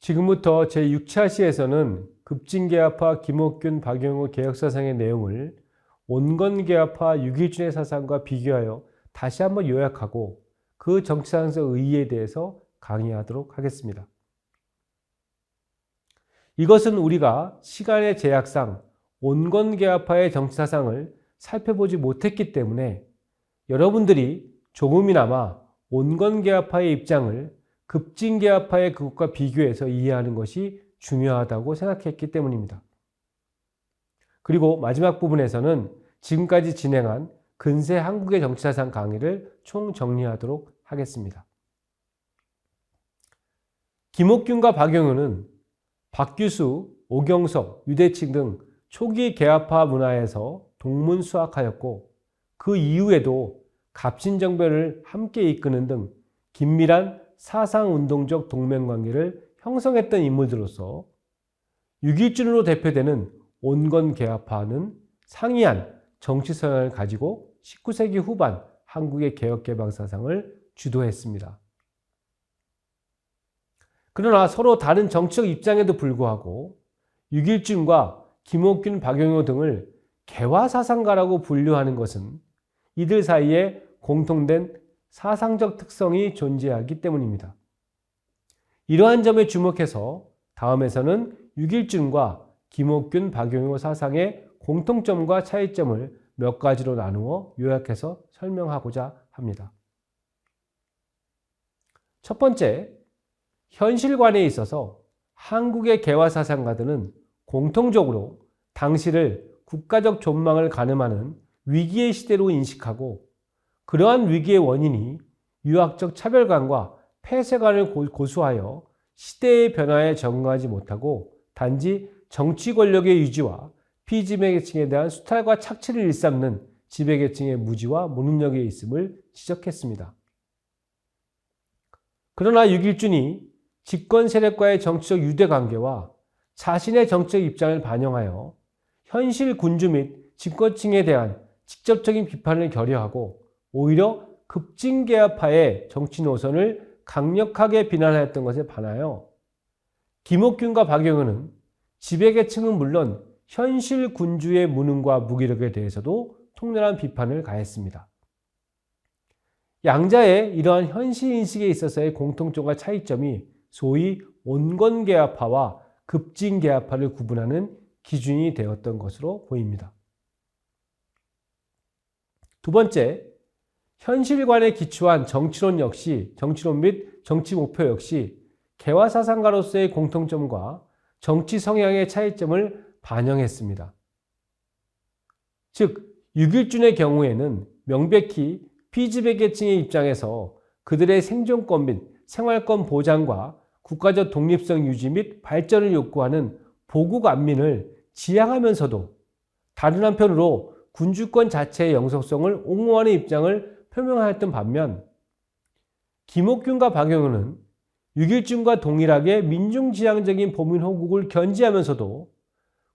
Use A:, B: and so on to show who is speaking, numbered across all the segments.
A: 지금부터 제6차 시에서는 급진개합화 김옥균 박용호 개혁사상의 내용을 온건개합화 유기준의 사상과 비교하여 다시 한번 요약하고 그 정치사상적 의의에 대해서 강의하도록 하겠습니다. 이것은 우리가 시간의 제약상 온건개합화의 정치사상을 살펴보지 못했기 때문에 여러분들이 조금이나마 온건개합화의 입장을 급진개합화의 그것과 비교해서 이해하는 것이 중요하다고 생각했기 때문입니다. 그리고 마지막 부분에서는 지금까지 진행한 근세 한국의 정치사상 강의를 총정리하도록 하겠습니다. 김옥균과 박용호는 박규수, 오경석, 유대칭 등 초기 개합화 문화에서 동문수학하였고 그 이후에도 갑신정변을 함께 이끄는 등 긴밀한 사상운동적 동맹관계를 형성했던 인물들로서 유기준으로 대표되는 온건개합화는 상이한 정치 성향을 가지고 19세기 후반 한국의 개혁개방사상을 주도했습니다. 그러나 서로 다른 정치적 입장에도 불구하고 유길준과 김옥균, 박용호 등을 개화사상가라고 분류하는 것은 이들 사이에 공통된 사상적 특성이 존재하기 때문입니다. 이러한 점에 주목해서 다음에서는 유길준과 김옥균, 박용호 사상의 공통점과 차이점을 몇 가지로 나누어 요약해서 설명하고자 합니다. 첫 번째, 현실관에 있어서 한국의 개화사상가들은 공통적으로 당시를 국가적 존망을 가늠하는 위기의 시대로 인식하고 그러한 위기의 원인이 유학적 차별관과 폐쇄관을 고수하여 시대의 변화에 적응하지 못하고 단지 정치 권력의 유지와 피지배계층에 대한 수탈과 착취를 일삼는 지배계층의 무지와 무능력에 있음을 지적했습니다. 그러나 유길준이 집권 세력과의 정치적 유대관계와 자신의 정치적 입장을 반영하여 현실 군주 및 집권층에 대한 직접적인 비판을 결여하고 오히려 급진개합화의 정치 노선을 강력하게 비난하였던 것에 반하여 김옥균과 박용호는 지배계층은 물론 현실 군주의 무능과 무기력에 대해서도 통렬한 비판을 가했습니다. 양자의 이러한 현실인식에 있어서의 공통점과 차이점이 소위 온건개합화와 급진개합화를 구분하는 기준이 되었던 것으로 보입니다. 두 번째, 현실관에 기초한 정치론 및 정치 목표 역시 개화사상가로서의 공통점과 정치 성향의 차이점을 반영했습니다. 즉, 유길준의 경우에는 명백히 피지배계층의 입장에서 그들의 생존권 및 생활권 보장과 국가적 독립성 유지 및 발전을 요구하는 보국 안민을 지향하면서도 다른 한편으로 군주권 자체의 영속성을 옹호하는 입장을 표명하였던 반면 김옥균과 박용호는 유길준과 동일하게 민중지향적인 보민호국을 견지하면서도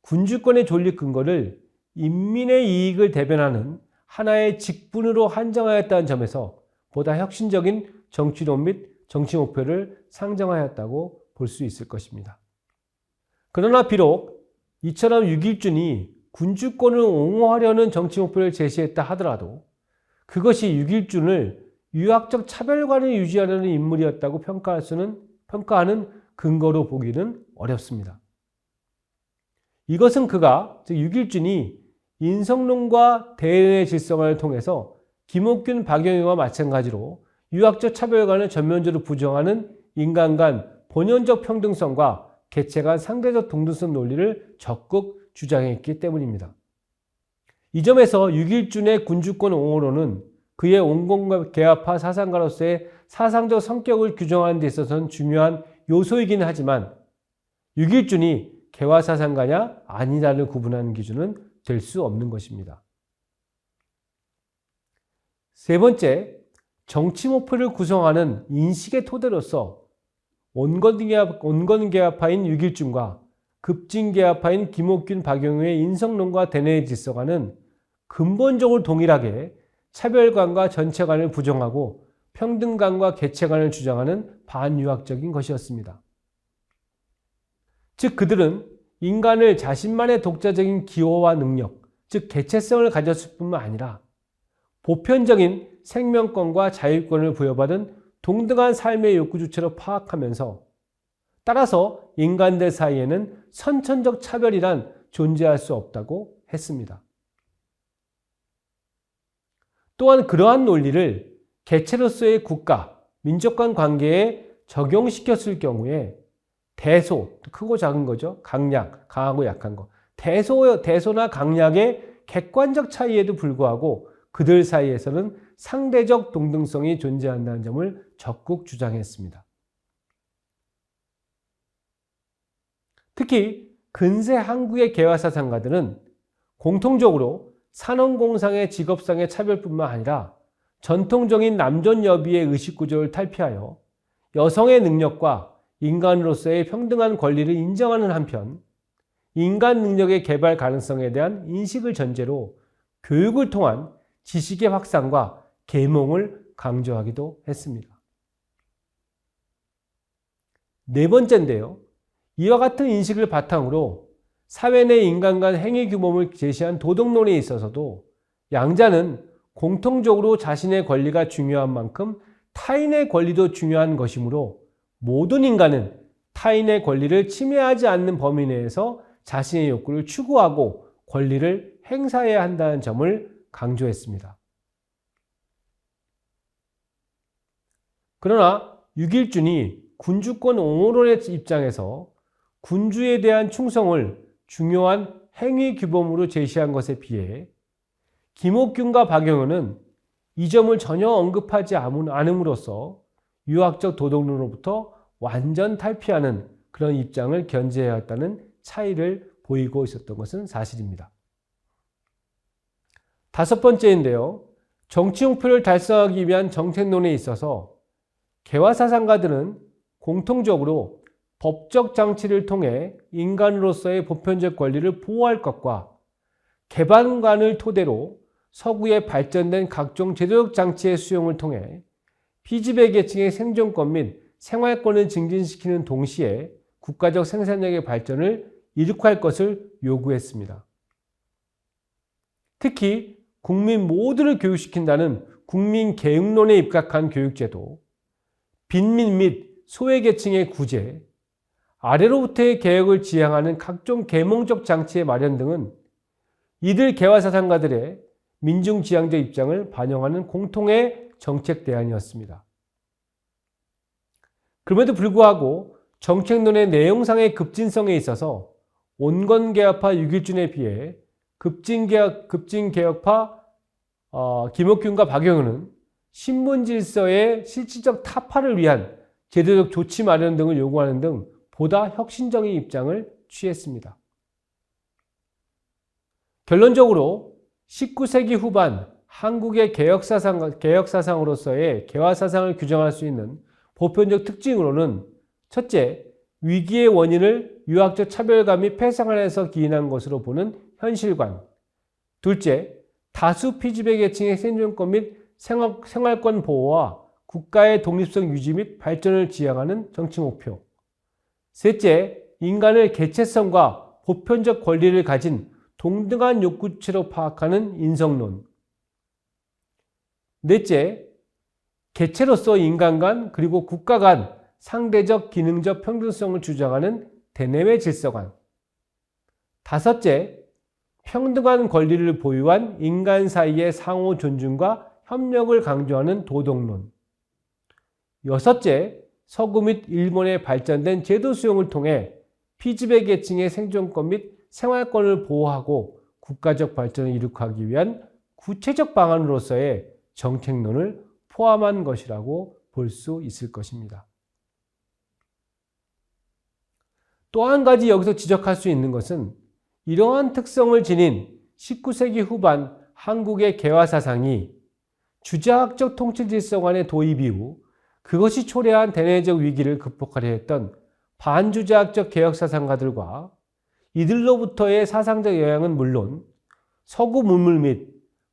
A: 군주권의 존립 근거를 인민의 이익을 대변하는 하나의 직분으로 한정하였다는 점에서 보다 혁신적인 정치론 및 정치 목표를 상정하였다고 볼 수 있을 것입니다. 그러나 비록 이처럼 유길준이 군주권을 옹호하려는 정치 목표를 제시했다 하더라도 그것이 유길준을 유학적 차별관을 유지하려는 인물이었다고 평가하는 근거로 보기는 어렵습니다. 이것은 그가, 즉 유길준이 인성론과 대응의 질서만을 통해서 김옥균, 박용호와 마찬가지로 유학적 차별관을 전면적으로 부정하는 인간 간 본연적 평등성과 개체 간 상대적 동등성 논리를 적극 주장했기 때문입니다. 이 점에서 유길준의 군주권 옹호론은 그의 온건개합화 사상가로서의 사상적 성격을 규정하는 데 있어서는 중요한 요소이긴 하지만 유길준이 개화사상가냐 아니냐를 구분하는 기준은 될 수 없는 것입니다. 세 번째, 정치 목표를 구성하는 인식의 토대로서 온건개합파인 유길준과 급진개합파인 김옥균, 박용호의 인성론과 대내의 질서가는 근본적으로 동일하게 차별관과 전체관을 부정하고 평등관과 개체관을 주장하는 반유학적인 것이었습니다. 즉 그들은 인간을 자신만의 독자적인 기호와 능력, 즉 개체성을 가졌을 뿐만 아니라 보편적인 생명권과 자유권을 부여받은 동등한 삶의 욕구 주체로 파악하면서 따라서 인간들 사이에는 선천적 차별이란 존재할 수 없다고 했습니다. 또한 그러한 논리를 개체로서의 국가, 민족 간 관계에 적용시켰을 경우에 대소, 크고 작은 거죠. 강약, 강하고 약한 거. 대소나 강약의 객관적 차이에도 불구하고 그들 사이에서는 상대적 동등성이 존재한다는 점을 적극 주장했습니다. 특히 근세 한국의 개화사상가들은 공통적으로 산업공상의 직업상의 차별뿐만 아니라 전통적인 남존여비의 의식구조를 탈피하여 여성의 능력과 인간으로서의 평등한 권리를 인정하는 한편 인간 능력의 개발 가능성에 대한 인식을 전제로 교육을 통한 지식의 확산과 계몽을 강조하기도 했습니다. 네 번째인데요. 이와 같은 인식을 바탕으로 사회 내 인간 간 행위 규범을 제시한 도덕론에 있어서도 양자는 공통적으로 자신의 권리가 중요한 만큼 타인의 권리도 중요한 것이므로 모든 인간은 타인의 권리를 침해하지 않는 범위 내에서 자신의 욕구를 추구하고 권리를 행사해야 한다는 점을 강조했습니다. 그러나 유길준이 군주권 옹호론의 입장에서 군주에 대한 충성을 중요한 행위 규범으로 제시한 것에 비해 김옥균과 박영은은 이 점을 전혀 언급하지 않음으로써 유학적 도덕론으로부터 완전 탈피하는 그런 입장을 견지해야 했다는 차이를 보이고 있었던 것은 사실입니다. 다섯 번째인데요. 정치 목표를 달성하기 위한 정책론에 있어서 개화사상가들은 공통적으로 법적 장치를 통해 인간으로서의 보편적 권리를 보호할 것과 개방관을 토대로 서구에 발전된 각종 제도적 장치의 수용을 통해 피지배 계층의 생존권 및 생활권을 증진시키는 동시에 국가적 생산력의 발전을 이룩할 것을 요구했습니다. 특히 국민 모두를 교육시킨다는 국민개혁론에 입각한 교육제도, 빈민 및 소외계층의 구제, 아래로부터의 개혁을 지향하는 각종 계몽적 장치의 마련 등은 이들 개화사상가들의 민중지향적 입장을 반영하는 공통의 정책 대안이었습니다. 그럼에도 불구하고 정책론의 내용상의 급진성에 있어서 온건개혁파 유길준에 비해 급진개혁파 김옥균과 박영은은 신분질서의 실질적 타파를 위한 제도적 조치 마련 등을 요구하는 등 보다 혁신적인 입장을 취했습니다. 결론적으로 19세기 후반 한국의 개혁사상으로서의 개화사상을 규정할 수 있는 보편적 특징으로는 첫째, 위기의 원인을 유학적 차별과 및 폐상 안에서 기인한 것으로 보는 현실관. 둘째, 다수 피지배 계층의 생존권 및 생활권 보호와 국가의 독립성 유지 및 발전을 지향하는 정치 목표. 셋째, 인간을 개체성과 보편적 권리를 가진 동등한 욕구체로 파악하는 인성론. 넷째, 개체로서 인간 간 그리고 국가 간 상대적 기능적 평등성을 주장하는 대내외 질서관. 다섯째, 평등한 권리를 보유한 인간 사이의 상호 존중과 협력을 강조하는 도덕론. 여섯째, 서구 및 일본의 발전된 제도 수용을 통해 피지배 계층의 생존권 및 생활권을 보호하고 국가적 발전을 이룩하기 위한 구체적 방안으로서의 정책론을 포함한 것이라고 볼 수 있을 것입니다. 또 한 가지 여기서 지적할 수 있는 것은 이러한 특성을 지닌 19세기 후반 한국의 개화사상이 주자학적 통치질서관의 도입 이후 그것이 초래한 대내적 위기를 극복하려 했던 반주자학적 개혁사상가들과 이들로부터의 사상적 영향은 물론 서구 문물 및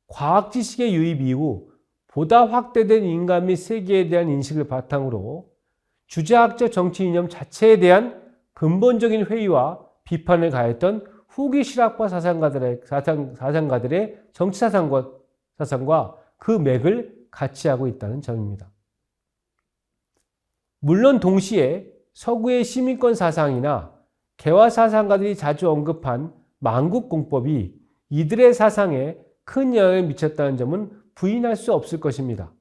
A: 과학 지식의 유입 이후 보다 확대된 인간 및 세계에 대한 인식을 바탕으로 주자학적 정치 이념 자체에 대한 근본적인 회의와 비판을 가했던 후기 실학파 사상가들의 정치 사상과 그 맥을 같이 하고 있다는 점입니다. 물론 동시에 서구의 시민권 사상이나 개화 사상가들이 자주 언급한 만국공법이 이들의 사상에 큰 영향을 미쳤다는 점은 부인할 수 없을 것입니다.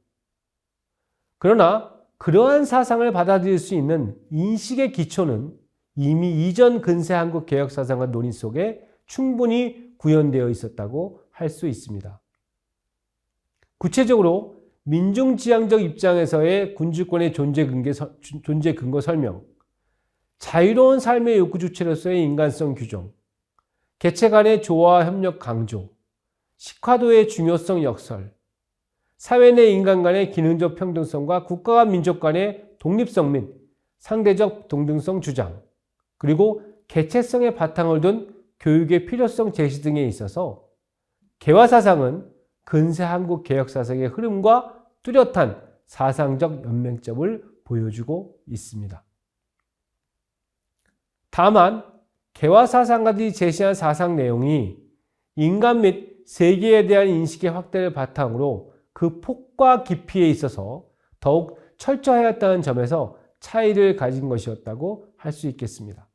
A: 그러나 그러한 사상을 받아들일 수 있는 인식의 기초는 이미 이전 근세 한국 개혁 사상과 논의 속에 충분히 구현되어 있었다고 할 수 있습니다. 구체적으로 민중지향적 입장에서의 군주권의 존재 근거 설명, 자유로운 삶의 욕구 주체로서의 인간성 규정, 개체 간의 조화 협력 강조, 식화도의 중요성 역설, 사회 내 인간 간의 기능적 평등성과 국가와 민족 간의 독립성 및 상대적 동등성 주장, 그리고 개체성의 바탕을 둔 교육의 필요성 제시 등에 있어서 개화사상은 근세 한국 개혁사상의 흐름과 뚜렷한 사상적 연맹점을 보여주고 있습니다. 다만 개화사상가들이 제시한 사상 내용이 인간 및 세계에 대한 인식의 확대를 바탕으로 그 폭과 깊이에 있어서 더욱 철저하였다는 점에서 차이를 가진 것이었다고 할 수 있겠습니다.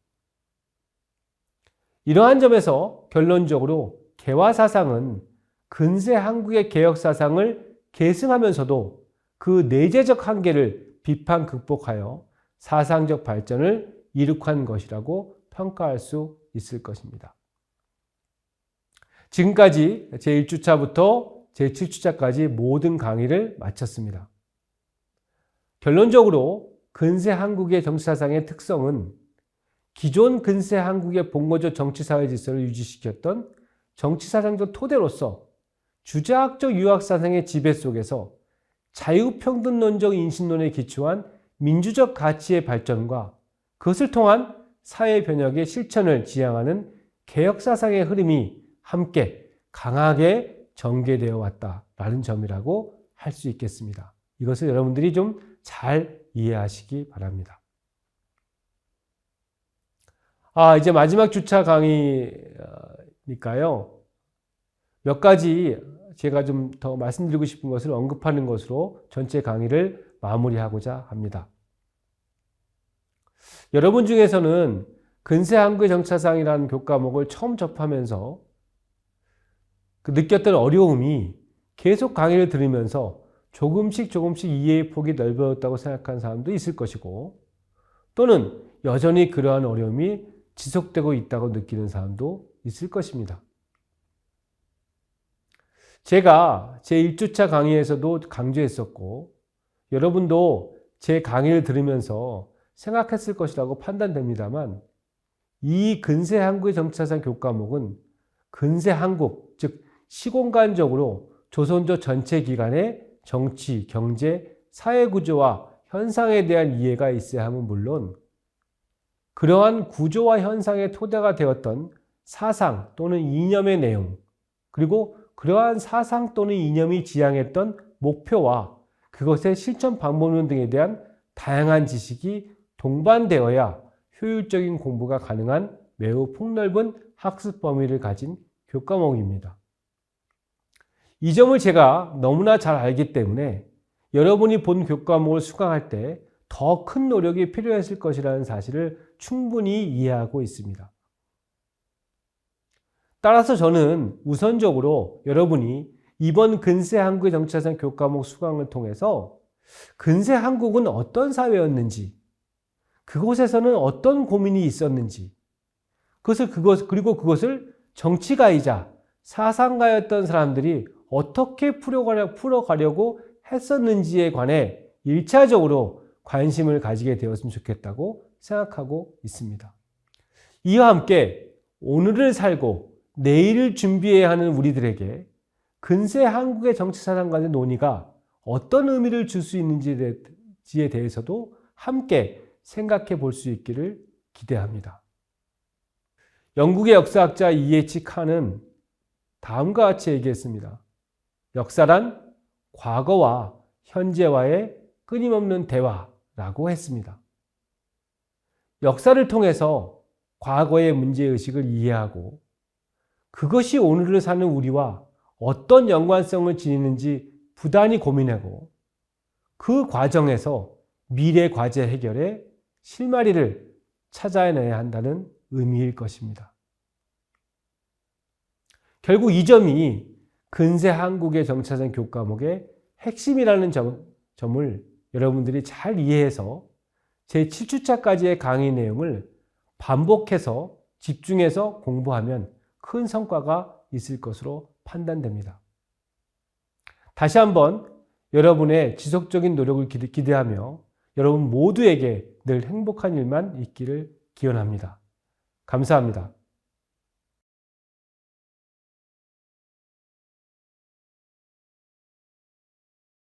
A: 이러한 점에서 결론적으로 개화사상은 근세 한국의 개혁사상을 계승하면서도 그 내재적 한계를 비판 극복하여 사상적 발전을 이룩한 것이라고 평가할 수 있을 것입니다. 지금까지 제1주차부터 제7주차까지 모든 강의를 마쳤습니다. 결론적으로 근세 한국의 정치사상의 특성은 기존 근세 한국의 본거적 정치사회 질서를 유지시켰던 정치사상적 토대로서 주자학적 유학사상의 지배 속에서 자유평등론적 인신론에 기초한 민주적 가치의 발전과 그것을 통한 사회 변혁의 실천을 지향하는 개혁사상의 흐름이 함께 강하게 전개되어 왔다라는 점이라고 할 수 있겠습니다. 이것을 여러분들이 좀 잘 이해하시기 바랍니다. 이제 마지막 주차 강의니까요. 몇 가지 제가 좀 더 말씀드리고 싶은 것을 언급하는 것으로 전체 강의를 마무리하고자 합니다. 여러분 중에서는 근세 한국의 정치사상이라는 교과목을 처음 접하면서 느꼈던 어려움이 계속 강의를 들으면서 조금씩 이해의 폭이 넓어졌다고 생각하는 사람도 있을 것이고, 또는 여전히 그러한 어려움이 지속되고 있다고 느끼는 사람도 있을 것입니다. 제가 제 1주차 강의에서도 강조했었고, 여러분도 제 강의를 들으면서 생각했을 것이라고 판단됩니다만, 이 근세 한국의 정치사상 교과목은 근세 한국, 즉 시공간적으로 조선조 전체 기간의 정치, 경제, 사회구조와 현상에 대한 이해가 있어야 함은 물론 그러한 구조와 현상의 토대가 되었던 사상 또는 이념의 내용, 그리고 그러한 사상 또는 이념이 지향했던 목표와 그것의 실천 방법론 등에 대한 다양한 지식이 동반되어야 효율적인 공부가 가능한 매우 폭넓은 학습 범위를 가진 교과목입니다. 이 점을 제가 너무나 잘 알기 때문에 여러분이 본 교과목을 수강할 때 더 큰 노력이 필요했을 것이라는 사실을 충분히 이해하고 있습니다. 따라서 저는 우선적으로 여러분이 이번 근세 한국의 정치사상 교과목 수강을 통해서 근세 한국은 어떤 사회였는지, 그곳에서는 어떤 고민이 있었는지, 그리고 그것을 정치가이자 사상가였던 사람들이 어떻게 풀어가려고 했었는지에 관해 1차적으로 관심을 가지게 되었으면 좋겠다고 생각하고 있습니다. 이와 함께 오늘을 살고 내일을 준비해야 하는 우리들에게 근세 한국의 정치사상과의 논의가 어떤 의미를 줄 수 있는지에 대해서도 함께 생각해 볼 수 있기를 기대합니다. 영국의 역사학자 E.H. 칸은 다음과 같이 얘기했습니다. 역사란 과거와 현재와의 끊임없는 대화라고 했습니다. 역사를 통해서 과거의 문제의식을 이해하고 그것이 오늘을 사는 우리와 어떤 연관성을 지니는지 부단히 고민하고 그 과정에서 미래 과제 해결의 실마리를 찾아내야 한다는 의미일 것입니다. 결국 이 점이 근세 한국의 정치사상 교과목의 핵심이라는 점을 여러분들이 잘 이해해서 제7주차까지의 강의 내용을 반복해서 집중해서 공부하면 큰 성과가 있을 것으로 판단됩니다. 다시 한번 여러분의 지속적인 노력을 기대하며 여러분 모두에게 늘 행복한 일만 있기를 기원합니다. 감사합니다.